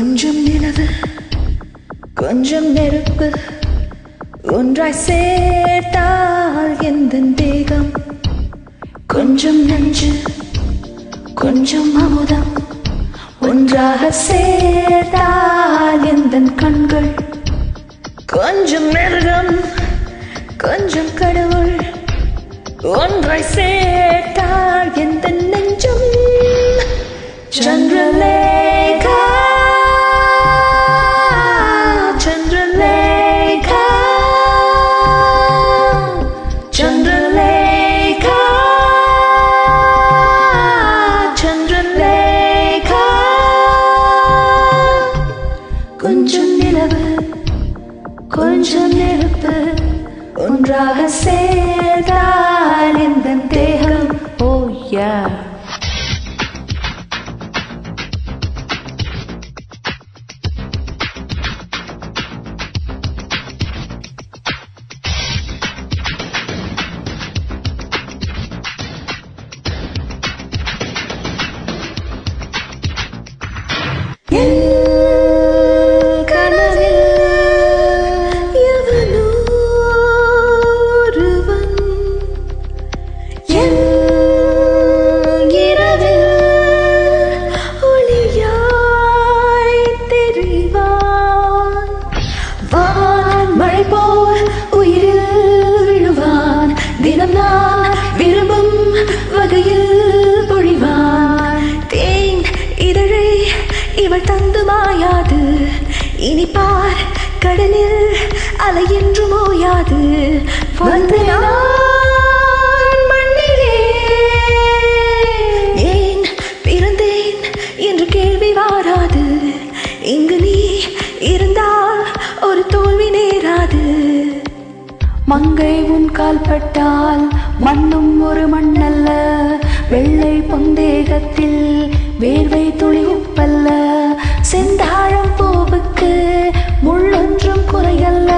கொஞ்சம் நிலவு கொஞ்சம் நெருப்பு ஒன்றாய் சேர்த்தால் எந்தன் தேகம் கொஞ்சம் நஞ்சு கொஞ்சம் அமுதம் ஒன்றாக சேர்த்தால் எந்தன் கண்கள் கொஞ்சம் மிருகம் கொஞ்சம் கடவுள் ஒன்றாய் சேர்த்தால் எந்தன் நெஞ்சம் சந்திரலேகா சந்திரலேகா சந்திரலேகா சந்திரலேகா கொஞ்சம் நிலவு கொஞ்சம் நெருப்பு ஒன்றாக சேர்ந்தால் எந்தன் தேகம் ஓ யா இவள் தந்து மாயாது இனி பார் கடலில் அலை என்று மோயாது வந்து நான் மண்ணிலே ஏன் பிறந்தேன் என்று கேள்வி வாராது இங்கு நீ இருந்தால் ஒரு தோல்வி நேராது மங்கை உன் கால் பட்டால் மண்ணும் ஒரு மண்ணல்ல வெள்ளை பொந்தேகத்தில் வேர்வை துளி உப்பல்ல செந்தாழம் பூவுக்கு முள்ளொன்றும் குறையல்ல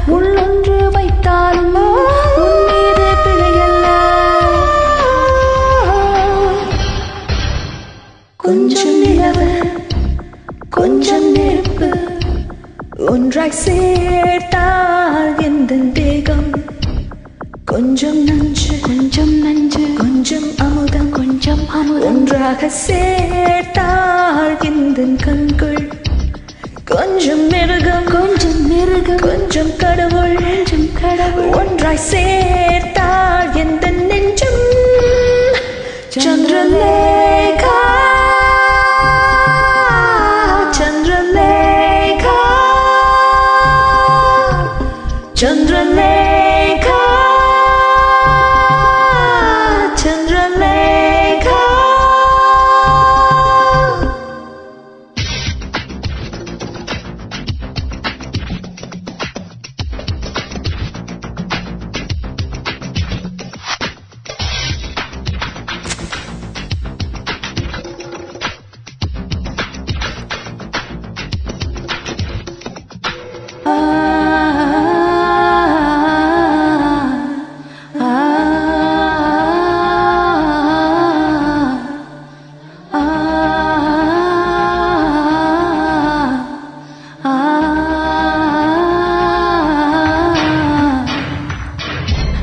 முள்ளொன்று வைத்தாலும் உன் மீது பிழையல்ல கொஞ்சம் நிலவு கொஞ்சம் நெருப்பு ஒன்றாய் சேர்த்தால் எந்தன் தேகம் கொஞ்சம் நஞ்சு கொஞ்சம் அமுதம் ஒன்றாக சேர்த்தால் எந்தன் கண்கள் கொஞ்சம் மிருகம் கொஞ்சம் கடவுள் ஒன்றாய் சேர்த்தால் எந்தன் நெஞ்சம் சந்திரலேகா சந்திரலேகா சந்திரலேகா சந்திரலேகா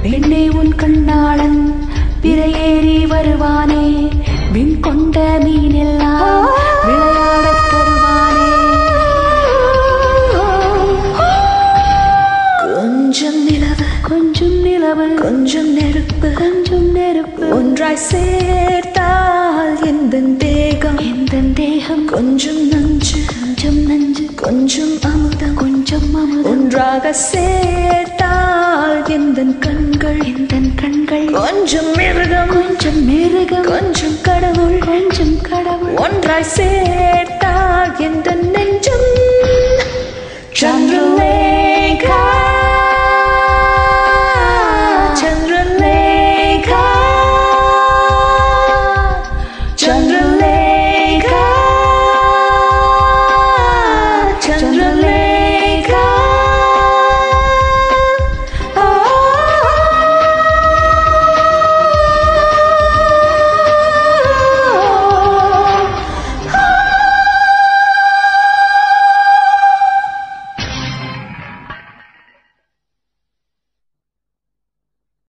பெண்ணே உன் கண்ணாளன் பிறையேறி வருவானே விண் கொண்ட மீனெல்லாம் விளையாடத் தருவானே கொஞ்சம் நிலவு கொஞ்சம் நெருப்பு ஒன்றாய் சேர்த்தால் எந்தன் தேகம் கொஞ்சம் நஞ்சு கொஞ்சம் அமுதம் ஒன்றாக சேர்த்தால் எந்தன் கண்கள் கொஞ்சம் மிருகம் கொஞ்சம் கடவுள் ஒன்றாய் சேர்த்தால் எந்தன்